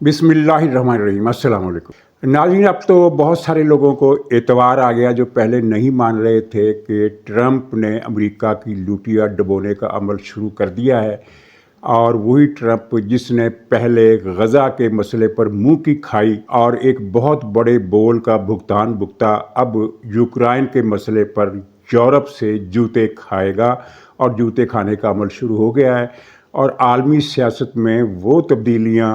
बिस्मिल्लाहिर्रहमानिर्रहीम। अस्सलाम वालेकुम नाज़रीन। अब तो बहुत सारे लोगों को एतवार आ गया जो पहले नहीं मान रहे थे कि ट्रंप ने अमेरिका की लुटिया डुबोने का अमल शुरू कर दिया है, और वही ट्रंप जिसने पहले गज़ा के मसले पर मुंह की खाई और एक बहुत बड़े बोल का भुगतान भुगता, अब यूक्रेन के मसले पर यूरोप से जूते खाएगा और जूते खाने का अमल शुरू हो गया है। और आलमी सियासत में वो तब्दीलियाँ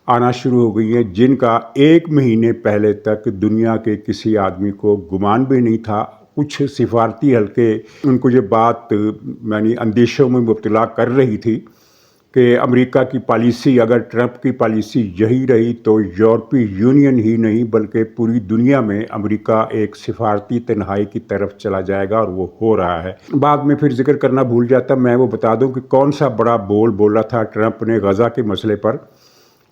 आना शुरू हो गई हैं जिनका एक महीने पहले तक दुनिया के किसी आदमी को गुमान भी नहीं था। कुछ सिफारती हल्के उनको ये बात यानी अंदेशों में मुब्तला कर रही थी कि अमेरिका की पॉलिसी, अगर ट्रंप की पॉलिसी यही रही तो यूरोपीय यूनियन ही नहीं बल्कि पूरी दुनिया में अमेरिका एक सिफारती तन्हाई की तरफ चला जाएगा, और वो हो रहा है। बाद में फिर जिक्र करना भूल जाता, मैं वो बता दूं कि कौन सा बड़ा बोल बोला था ट्रंप ने गज़ा के मसले पर।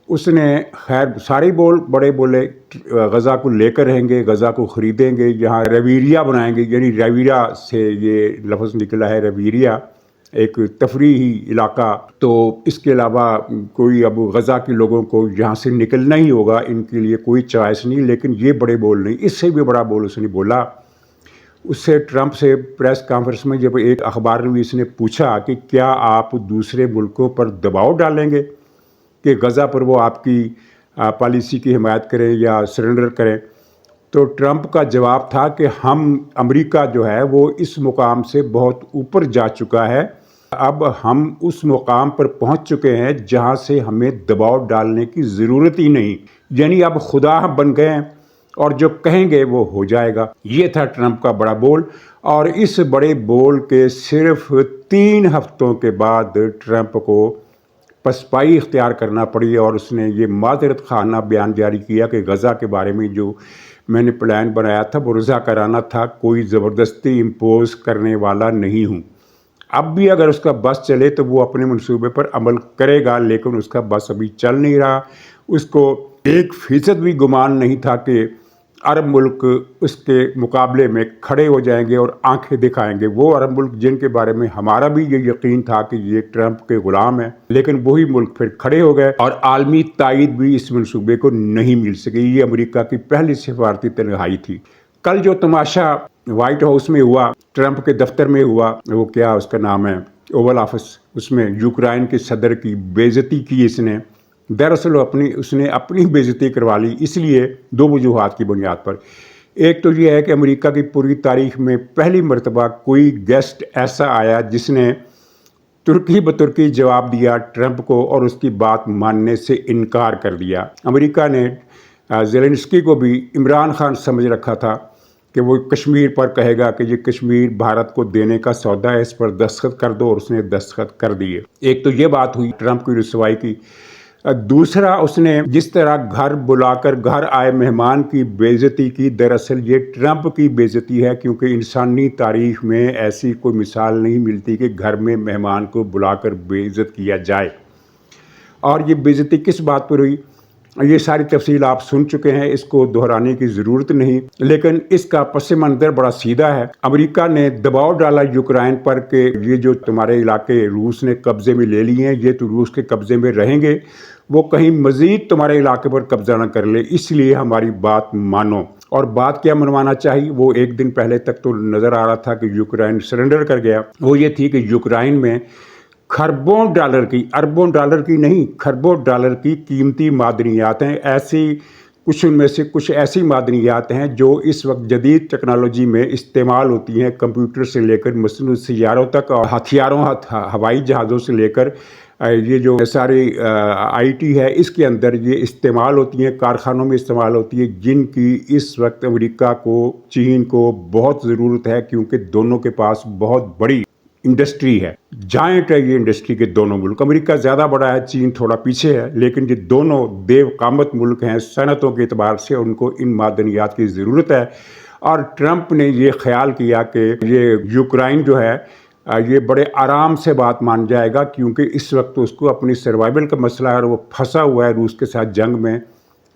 उसने खैर सारे बोल बड़े बोले, गज़ा को लेकर रहेंगे, गज़ा को ख़रीदेंगे, यहाँ रवीरिया बनाएंगे, यानी रवीरा से ये लफ्ज़ निकला है, रवीरिया एक तफरीही इलाका। तो इसके अलावा कोई अब गज़ा के लोगों को यहाँ से निकलना ही होगा, इनके लिए कोई चॉइस नहीं। लेकिन ये बड़े बोल नहीं, इससे भी बड़ा बोल उसने बोला। उससे ट्रंप से प्रेस कॉन्फ्रेंस में जब एक अखबार नवीस ने पूछा कि क्या आप दूसरे मुल्कों पर दबाव डालेंगे कि गज़ा पर वो आपकी पॉलिसी की हिमायत करें या सरेंडर करें, तो ट्रंप का जवाब था कि हम अमेरिका जो है वो इस मुकाम से बहुत ऊपर जा चुका है। अब हम उस मुकाम पर पहुंच चुके हैं जहां से हमें दबाव डालने की ज़रूरत ही नहीं, यानी अब खुदा बन गए हैं और जो कहेंगे वो हो जाएगा। ये था ट्रंप का बड़ा बोल। और इस बड़े बोल के सिर्फ 3 हफ्तों के बाद ट्रंप को पसपाई इख्तियार करना पड़ी और उसने ये माज़रत खाना बयान जारी किया कि गज़ा के बारे में जो मैंने प्लान बनाया था वो रज़ाकाराना था, कोई ज़बरदस्ती इम्पोज़ करने वाला नहीं हूँ। अब भी अगर उसका बस चले तो वो अपने मंसूबे पर अमल करेगा, लेकिन उसका बस अभी चल नहीं रहा। उसको 1% भी गुमान नहीं था कि अरब मुल्क उसके मुकाबले में खड़े हो जाएंगे और आंखें दिखाएंगे। वो अरब मुल्क जिनके बारे में हमारा भी ये यकीन था कि ये ट्रंप के गुलाम हैं, लेकिन वही मुल्क फिर खड़े हो गए और आलमी तायद भी इस मंसूबे को नहीं मिल सकी। ये अमेरिका की पहली सिफारती तन्हाई थी। कल जो तमाशा व्हाइट हाउस में हुआ, ट्रंप के दफ्तर में हुआ, वो क्या उसका नाम है, ओवल ऑफिस, उसमें यूक्रेन के सदर की बेइज्जती की इसने। दरअसल उसने अपनी बेइज्जती करवा ली, इसलिए 2 वजूहात की बुनियाद पर। एक तो ये है कि अमेरिका की पूरी तारीख में पहली मरतबा कोई गेस्ट ऐसा आया जिसने तुर्की बतुर्की जवाब दिया ट्रंप को और उसकी बात मानने से इनकार कर दिया। अमेरिका ने ज़ेलेंस्की को भी इमरान खान समझ रखा था कि वो कश्मीर पर कहेगा कि ये कश्मीर भारत को देने का सौदा है, इस पर दस्तखत कर दो, और उसने दस्तखत कर दिए। एक तो ये बात हुई ट्रंप की रुसवाई की। दूसरा, उसने जिस तरह घर बुलाकर घर आए मेहमान की बेइज्जती की, दरअसल ये ट्रंप की बेइज्जती है, क्योंकि इंसानी तारीख में ऐसी कोई मिसाल नहीं मिलती कि घर में मेहमान को बुलाकर बेइज्जत किया जाए। और ये बेइज्जती किस बात पर हुई, ये सारी तफसील आप सुन चुके हैं, इसको दोहराने की ज़रूरत नहीं। लेकिन इसका पस मंज़र बड़ा सीधा है। अमेरिका ने दबाव डाला यूक्रेन पर कि ये जो तुम्हारे इलाके रूस ने कब्ज़े में ले लिए हैं, ये तो रूस के कब्ज़े में रहेंगे, वो कहीं मज़ीद तुम्हारे इलाके पर कब्ज़ा न कर ले, इसलिए हमारी बात मानो। और बात क्या मनवाना चाहिए, वो एक दिन पहले तक तो नज़र आ रहा था कि यूक्रेन सरेंडर कर गया। वो ये थी कि यूक्रेन में खरबों डॉलर की, अरबों डॉलर की नहीं, खरबों डॉलर की कीमती मादनियात हैं। ऐसी कुछ उनमें से कुछ ऐसी मादनियात हैं जो इस वक्त जदीद टेक्नोलॉजी में इस्तेमाल होती हैं, कंप्यूटर से लेकर मसनू सैयारों तक और हथियारों, हवाई जहाज़ों से लेकर ये जो सारी आईटी है, इसके अंदर ये इस्तेमाल होती हैं, कारखानों में इस्तेमाल होती है, जिनकी इस वक्त अमेरिका को, चीन को बहुत ज़रूरत है, क्योंकि दोनों के पास बहुत बड़ी इंडस्ट्री है। जायंट है ये इंडस्ट्री के दोनों मुल्क। अमेरिका ज़्यादा बड़ा है, चीन थोड़ा पीछे है, लेकिन ये दोनों देवकामत मुल्क हैं सनतों के एतबार से, उनको इन मादनियात की ज़रूरत है। और ट्रंप ने ये ख्याल किया कि ये यूक्रेन जो है ये बड़े आराम से बात मान जाएगा, क्योंकि इस वक्त उसको अपनी सर्वाइवल का मसला है और वो फंसा हुआ है रूस के साथ जंग में।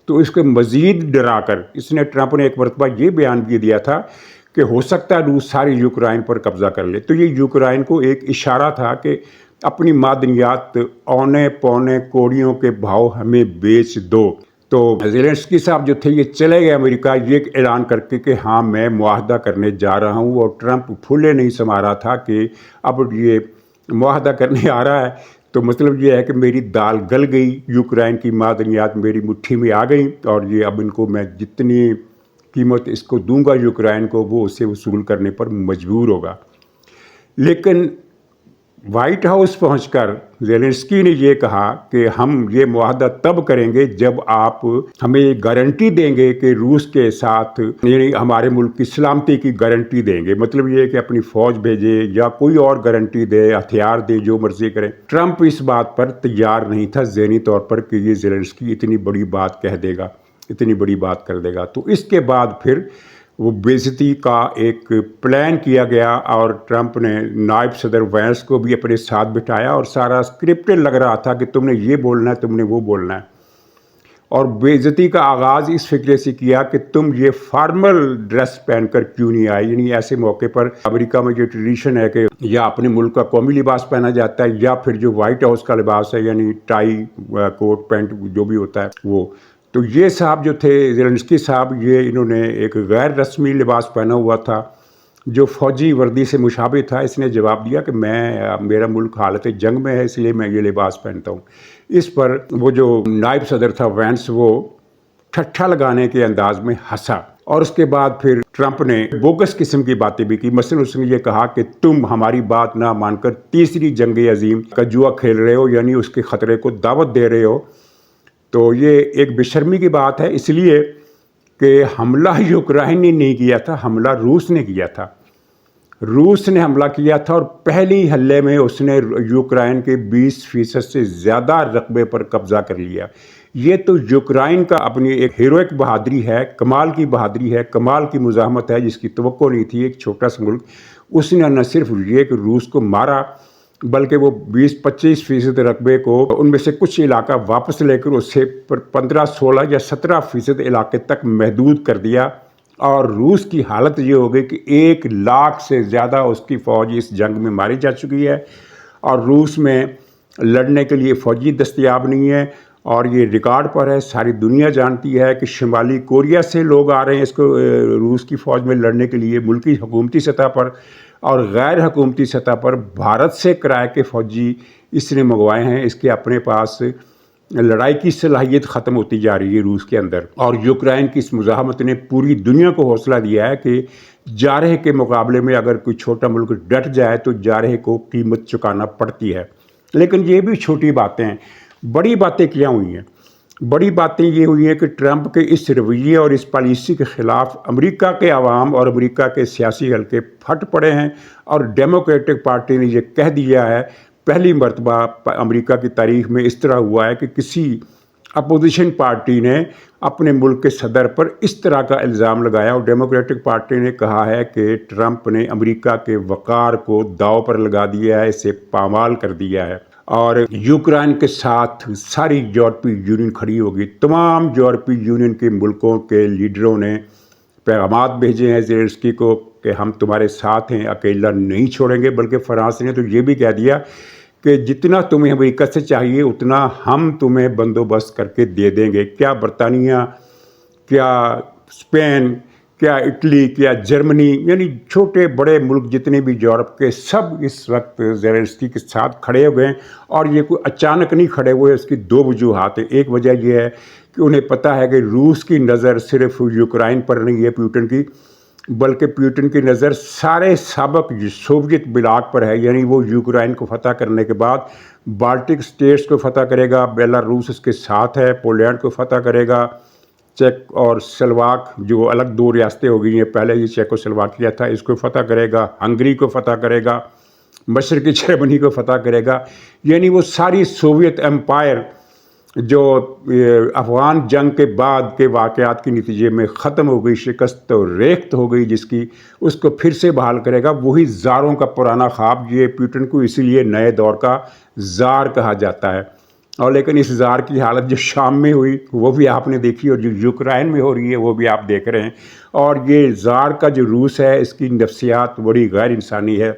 तो इसको मज़ीद डराकर इसने, ट्रंप ने एक मरतबा ये बयान भी दिया था कि हो सकता है रूस सारी यूक्रेन पर कब्ज़ा कर ले। तो ये यूक्रेन को एक इशारा था कि अपनी मादनियात औने पौने कोड़ियों के भाव हमें बेच दो। तो ज़ेलेंस्की साहब जो थे ये चले गए अमेरिका ये ऐलान करके कि हाँ मैं मुआहदा करने जा रहा हूँ, और ट्रंप फूले नहीं समा रहा था कि अब ये मुआहदा करने आ रहा है, तो मतलब ये है कि मेरी दाल गल गई, यूक्रेन की मादनियात मेरी मुट्ठी में आ गई, और ये अब इनको मैं जितनी कीमत इसको दूंगा यूक्रेन को वो उससे वसूल करने पर मजबूर होगा। लेकिन वाइट हाउस पहुंचकर ज़ेलेंस्की ने ये कहा कि हम ये मुआहदा तब करेंगे जब आप हमें गारंटी देंगे कि रूस के साथ, यानी हमारे मुल्क की सलामती की गारंटी देंगे। मतलब ये कि अपनी फ़ौज भेजे या कोई और गारंटी दे, हथियार दे, जो मर्जी करें। ट्रंप इस बात पर तैयार नहीं था ज़हनी तौर पर कि ये ज़ेलेंस्की इतनी बड़ी बात कह देगा, इतनी बड़ी बात कर देगा। तो इसके बाद फिर वो बेइज्जती का एक प्लान किया गया, और ट्रंप ने नायब सदर वैंस को भी अपने साथ बिठाया, और सारा स्क्रिप्टेड लग रहा था कि तुमने ये बोलना है, तुमने वो बोलना है। और बेइज्जती का आगाज़ इस फिक्रे से किया कि तुम ये फॉर्मल ड्रेस पहनकर क्यों नहीं आए। यानी ऐसे मौके पर अमेरिका में जो ट्रेडिशन है कि या अपने मुल्क का कौमी लिबास पहना जाता है, या फिर जो वाइट हाउस का लिबास है, यानी टाई, कोट पैंट जो भी होता है वो। तो ये साहब जो थे ज़ेलेंस्की साहब, ये इन्होंने एक गैर रस्मी लिबास पहना हुआ था जो फ़ौजी वर्दी से मुशाबे था। इसने जवाब दिया कि मेरा मुल्क हालत जंग में है, इसलिए मैं ये लिबास पहनता हूँ। इस पर वो जो नायब सदर था वैंस, वो ठट्ठा लगाने के अंदाज में हंसा, और उसके बाद फिर ट्रंप ने बोगस किस्म की बातें भी की। मसलन उसने ये कहा कि तुम हमारी बात ना मानकर तीसरी जंग अजीम का जुआ खेल रहे हो, यानी उसके ख़तरे को दावत दे रहे हो। तो ये एक बेशर्मी की बात है, इसलिए कि हमला यूक्रेन ने नहीं किया था, हमला रूस ने किया था। रूस ने हमला किया था, और पहली हल्ले में उसने यूक्रेन के 20% से ज़्यादा रकबे पर कब्ज़ा कर लिया। ये तो यूक्रेन का अपनी एक हीरोइक बहादुरी है, कमाल की बहादुरी है, कमाल की मुज़ाहमत है, जिसकी तवक्को नहीं थी। एक छोटा सा मुल्क, उसने न सिर्फ ये कि रूस को मारा, बल्कि वो 20-25% रकबे को, उनमें से कुछ इलाका वापस लेकर उससे 15, 16 या 17% इलाके तक महदूद कर दिया। और रूस की हालत ये हो गई कि 1 लाख से ज़्यादा उसकी फ़ौज इस जंग में मारी जा चुकी है, और रूस में लड़ने के लिए फ़ौजी दस्तयाब नहीं है। और ये रिकॉर्ड पर है, सारी दुनिया जानती है कि शुमाली कोरिया से लोग आ रहे हैं इसको रूस की फ़ौज में लड़ने के लिए, मुल्की हुकूमती सतह पर और गैर हुकूमती सतह पर। भारत से किराए के फ़ौजी इसने मंगवाए हैं। इसके अपने पास लड़ाई की सलाहियत ख़त्म होती जा रही है रूस के अंदर। और यूक्रेन की इस मुज़ाहमत ने पूरी दुनिया को हौसला दिया है कि जारह के मुकाबले में अगर कोई छोटा मुल्क डट जाए तो जारह को कीमत चुकाना पड़ती है। लेकिन ये भी छोटी बातें हैं, बड़ी बातें क्या हुई हैं? बड़ी बातें ये हुई हैं कि ट्रंप के इस रवैये और इस पॉलिसी के ख़िलाफ़ अमेरिका के अवाम और अमेरिका के सियासी हल्के फट पड़े हैं, और डेमोक्रेटिक पार्टी ने ये कह दिया है, पहली मरतबा अमेरिका की तारीख में इस तरह हुआ है कि किसी अपोजिशन पार्टी ने अपने मुल्क के सदर पर इस तरह का इल्ज़ाम लगाया, और डेमोक्रेटिक पार्टी ने कहा है कि ट्रंप ने अमेरिका के वक़ार को दाव पर लगा दिया है, इसे पामाल कर दिया है। और यूक्रेन के साथ सारी यूरोपीय यूनियन खड़ी होगी। तमाम यूरोपीय यूनियन के मुल्कों के लीडरों ने पैगामात भेजे हैं ज़ेलेंस्की को कि हम तुम्हारे साथ हैं, अकेला नहीं छोड़ेंगे। बल्कि फ्रांस ने तो ये भी कह दिया कि जितना तुम्हें अमेरिका से चाहिए उतना हम तुम्हें बंदोबस्त करके दे देंगे। क्या बरतानिया, क्या स्पेन, क्या इटली, क्या जर्मनी, यानी छोटे बड़े मुल्क जितने भी यूरोप के, सब इस वक्त ज़ेलेंस्की के साथ खड़े हुए हैं। और ये कोई अचानक नहीं खड़े हुए, इसकी 2 वजूहात हैं। एक वजह यह है कि उन्हें पता है कि रूस की नज़र सिर्फ यूक्रेन पर नहीं है पुतिन की, बल्कि पुतिन की नज़र सारे साबिक सोवियत ब्लॉक पर है। यानी वो यूक्रेन को फतह करने के बाद बाल्टिक स्टेट्स को फतह करेगा, बेलारूस उसके साथ है, पोलैंड को फतह करेगा, चेक और स्लोवाक जो अलग 2 रियासतें हो गई हैं, पहले ये चेकोस्लोवाकिया था, इसको फतह करेगा, हंगरी को फतह करेगा, मशरक़ी जर्मनी को फतह करेगा। यानी वो सारी सोवियत एम्पायर जो अफ़गान जंग के बाद के वाक़यात के नतीजे में ख़त्म हो गई, शिकस्त और रेख्त हो गई जिसकी, उसको फिर से बहाल करेगा। वही ज़ारों का पुराना ख्वाब। ये पुतिन को इसीलिए नए दौर का ज़ार कहा जाता है। और लेकिन इस ज़ार की हालत जो शाम में हुई वो भी आपने देखी, और जो यूक्रेन में हो रही है वो भी आप देख रहे हैं। और ये ज़ार का जो रूस है, इसकी नफ्सियात बड़ी गैर इंसानी है।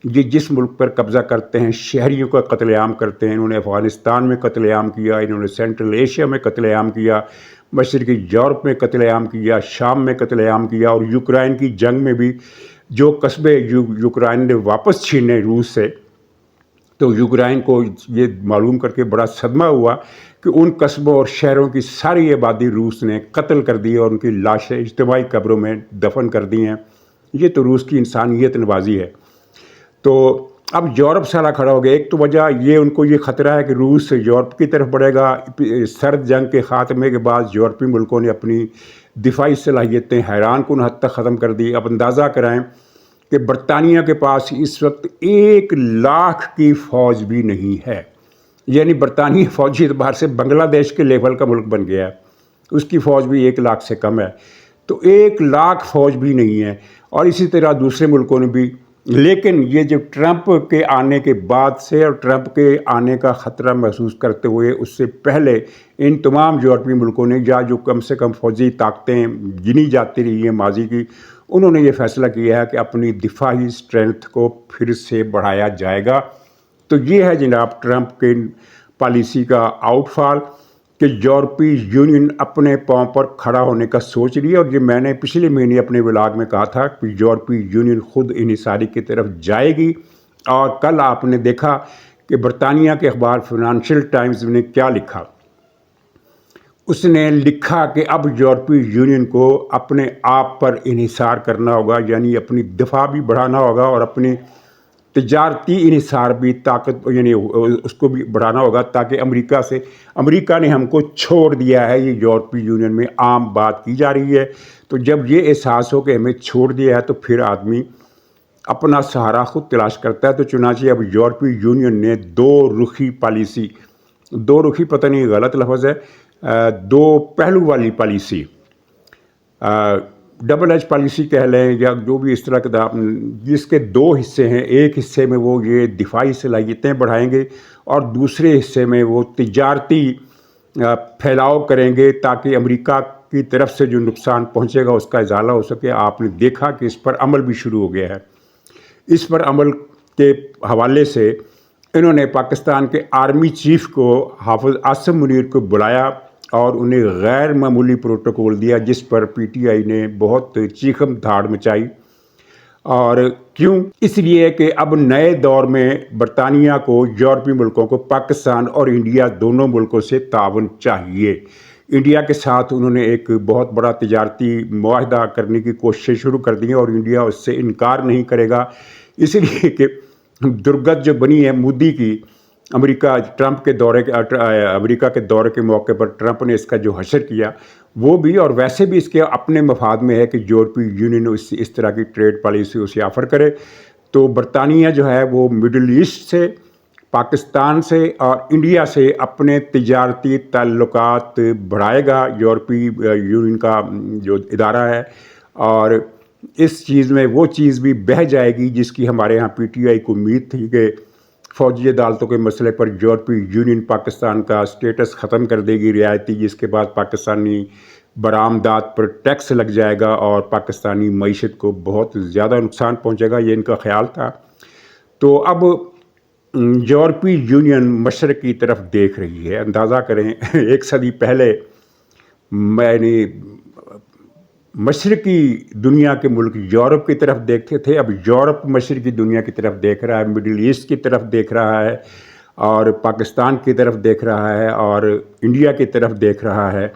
یہ جس ملک پر قبضہ کرتے ہیں شہریوں کا قتل عام کرتے ہیں. انہوں نے افغانستان میں قتل عام کیا, انہوں نے سینٹرل ایشیا میں قتل عام کیا, مشرقی یورپ میں قتل عام کیا, شام میں قتل عام کیا, اور یوکرائن کی جنگ میں بھی جو قصبے یوکرائن نے واپس چھینے روس سے, تو یوکرائن کو یہ معلوم کر کے بڑا صدمہ ہوا کہ ان قصبوں اور شہروں کی ساری آبادی روس نے قتل کر دی اور ان کی لاشیں اجتماعی قبروں میں دفن کر دی ہیں. یہ تو روس کی انسانیت نوازی ہے. تو اب یورپ سارا کھڑا ہو گیا. ایک تو وجہ یہ ان کو یہ خطرہ ہے کہ روس یورپ کی طرف بڑھے گا. سرد جنگ کے خاتمے کے بعد یورپی ملکوں نے اپنی دفاعی صلاحیتیں حیران کن حد تک ختم کر دی. اب اندازہ کرائیں کہ برطانیہ کے پاس اس وقت 1,00,000 کی فوج بھی نہیں ہے. یعنی برطانیہ فوجی اعتبار سے بنگلہ دیش کے لیول کا ملک بن گیا ہے. اس کی فوج بھی 1,00,000 سے کم ہے. تو 1,00,000 فوج بھی نہیں ہے. اور اسی طرح دوسرے ملکوں نے بھی. لیکن یہ جو ٹرمپ کے آنے کے بعد سے اور ٹرمپ کے آنے کا خطرہ محسوس کرتے ہوئے اس سے پہلے ان تمام یورپی ملکوں نے یا جو کم سے کم فوجی طاقتیں گنی جاتی رہی ہیں ماضی کی, انہوں نے یہ فیصلہ کیا ہے کہ اپنی دفاعی اسٹرینتھ کو پھر سے بڑھایا جائے گا. تو یہ ہے جناب ٹرمپ کے پالیسی کا آؤٹ فال کہ یورپی یونین اپنے پاؤں پر کھڑا ہونے کا سوچ رہی ہے. اور یہ میں نے پچھلے مہینے اپنے ولاگ میں کہا تھا کہ یورپی یونین خود انحصاری کی طرف جائے گی. اور کل آپ نے دیکھا کہ برطانیہ کے اخبار فائنانشل ٹائمز نے کیا لکھا. اس نے لکھا کہ اب یورپی یونین کو اپنے آپ پر انحصار کرنا ہوگا, یعنی اپنی دفاع بھی بڑھانا ہوگا اور اپنی تجارتی انحصار بھی طاقت یعنی اس کو بھی بڑھانا ہوگا, تاکہ امریکہ نے ہم کو چھوڑ دیا ہے. یہ یورپی یونین میں عام بات کی جا رہی ہے. تو جب یہ احساس ہو کہ ہمیں چھوڑ دیا ہے تو پھر آدمی اپنا سہارا خود تلاش کرتا ہے. تو چنانچہ اب یورپی یونین نے دو رخی پالیسی, دو رخی پتہ نہیں غلط لفظ ہے, دو پہلو والی پالیسی, ڈبل ایج پالیسی کہہ لیں یا جو بھی اس طرح کا, جس کے دو حصے ہیں. ایک حصے میں وہ یہ دفاعی صلاحیتیں بڑھائیں گے اور دوسرے حصے میں وہ تجارتی پھیلاؤ کریں گے تاکہ امریکہ کی طرف سے جو نقصان پہنچے گا اس کا ازالہ ہو سکے. آپ نے دیکھا کہ اس پر عمل بھی شروع ہو گیا ہے. اس پر عمل کے حوالے سے انہوں نے پاکستان کے آرمی چیف کو حافظ عاصم منیر کو بلایا اور انہیں غیر معمولی پروٹوکول دیا, جس پر پی ٹی آئی نے بہت چیخم دھاڑ مچائی. اور کیوں؟ اس لیے کہ اب نئے دور میں برطانیہ کو یورپی ملکوں کو پاکستان اور انڈیا دونوں ملکوں سے تعاون چاہیے. انڈیا کے ساتھ انہوں نے ایک بہت بڑا تجارتی معاہدہ کرنے کی کوششیں شروع کر دی ہیں اور انڈیا اس سے انکار نہیں کرے گا. اس لیے کہ درگت جو بنی ہے مودی کی, امریکہ کے دورے کے موقع پر ٹرمپ نے اس کا جو حشر کیا وہ بھی, اور ویسے بھی اس کے اپنے مفاد میں ہے کہ یورپی یونین اس طرح کی ٹریڈ پالیسی اسے آفر کرے. تو برطانیہ جو ہے وہ مڈل ایسٹ سے, پاکستان سے اور انڈیا سے اپنے تجارتی تعلقات بڑھائے گا. یورپی یونین کا جو ادارہ ہے, اور اس چیز میں وہ چیز بھی بہہ جائے گی جس کی ہمارے ہاں پی ٹی آئی کو امید تھی کہ فوجی عدالتوں کے مسئلے پر یورپی یونین پاکستان کا سٹیٹس ختم کر دے گی رعایتی, جس کے بعد پاکستانی برآمدات پر ٹیکس لگ جائے گا اور پاکستانی معیشت کو بہت زیادہ نقصان پہنچے گا. یہ ان کا خیال تھا. تو اب یورپی یونین مشرق کی طرف دیکھ رہی ہے. اندازہ کریں 1 صدی پہلے میں نے مشرقی دنیا کے ملک یورپ کی طرف دیکھتے تھے, اب یورپ مشرقی دنیا کی طرف دیکھ رہا ہے, مڈل ایسٹ کی طرف دیکھ رہا ہے, اور پاکستان کی طرف دیکھ رہا ہے, اور انڈیا کی طرف دیکھ رہا ہے.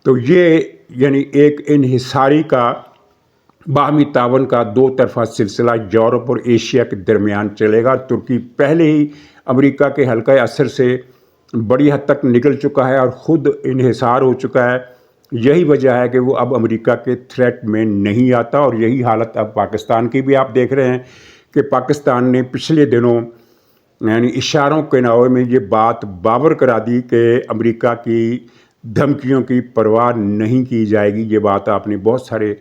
تو یہ یعنی ایک انحصاری کا باہمی تعاون کا 2 طرفہ سلسلہ یورپ اور ایشیا کے درمیان چلے گا. ترکی پہلے ہی امریکہ کے حلقہ اثر سے بڑی حد تک نکل چکا ہے اور خود انحصار ہو چکا ہے. یہی وجہ ہے کہ وہ اب امریکہ کے تھریٹ میں نہیں آتا. اور یہی حالت اب پاکستان کی بھی آپ دیکھ رہے ہیں کہ پاکستان نے پچھلے دنوں یعنی اشاروں کے نوے میں یہ بات باور کرا دی کہ امریکہ کی دھمکیوں کی پرواہ نہیں کی جائے گی. یہ بات آپ نے بہت سارے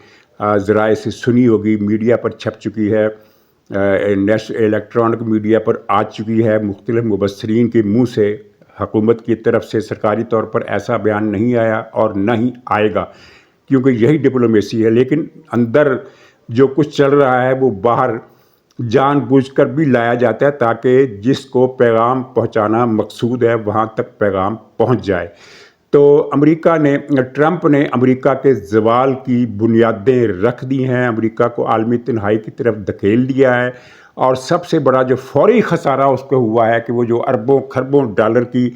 ذرائع سے سنی ہوگی, میڈیا پر چھپ چکی ہے, الیکٹرانک میڈیا پر آ چکی ہے. مختلف مبصرین کے منہ سے حکومت کی طرف سے سرکاری طور پر ایسا بیان نہیں آیا اور نہ ہی آئے گا, کیونکہ یہی ڈپلومیسی ہے. لیکن اندر جو کچھ چل رہا ہے وہ باہر جان بوجھ کر بھی لایا جاتا ہے تاکہ جس کو پیغام پہنچانا مقصود ہے وہاں تک پیغام پہنچ جائے۔ تو ٹرمپ نے امریکہ کے زوال کی بنیادیں رکھ دی ہیں، امریکہ کو عالمی تنہائی کی طرف دھکیل دیا ہے، اور سب سے بڑا جو فوری خسارہ اس کو ہوا ہے کہ وہ جو اربوں خربوں ڈالر کی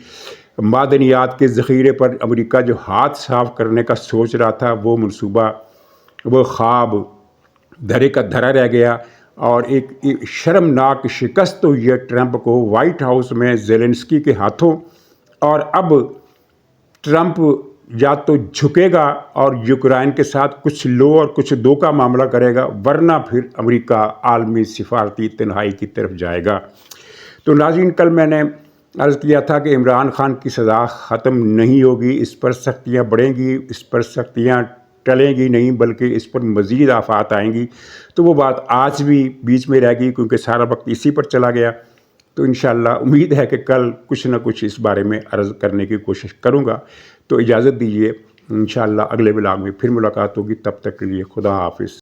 معدنیات کے ذخیرے پر امریکہ جو ہاتھ صاف کرنے کا سوچ رہا تھا، وہ منصوبہ، وہ خواب دھرے کا دھرا رہ گیا، اور ایک شرمناک شکست ہوئی ہے ٹرمپ کو وائٹ ہاؤس میں زیلنسکی کے ہاتھوں۔ اور اب ٹرمپ یا تو جھکے گا اور یوکرائن کے ساتھ کچھ لو اور کچھ دو کا معاملہ کرے گا، ورنہ پھر امریکہ عالمی سفارتی تنہائی کی طرف جائے گا۔ تو ناظرین، کل میں نے عرض کیا تھا کہ عمران خان کی سزا ختم نہیں ہوگی، اس پر سختیاں بڑھیں گی، اس پر سختیاں ٹلیں گی نہیں، بلکہ اس پر مزید آفات آئیں گی۔ تو وہ بات آج بھی بیچ میں رہ گئی کیونکہ سارا وقت اسی پر چلا گیا۔ تو انشاءاللہ امید ہے کہ کل کچھ نہ کچھ اس بارے میں عرض کرنے کی کوشش کروں گا۔ تو اجازت دیجیے، انشاءاللہ اگلے ولاگ میں پھر ملاقات ہوگی، تب تک کے لیے خدا حافظ۔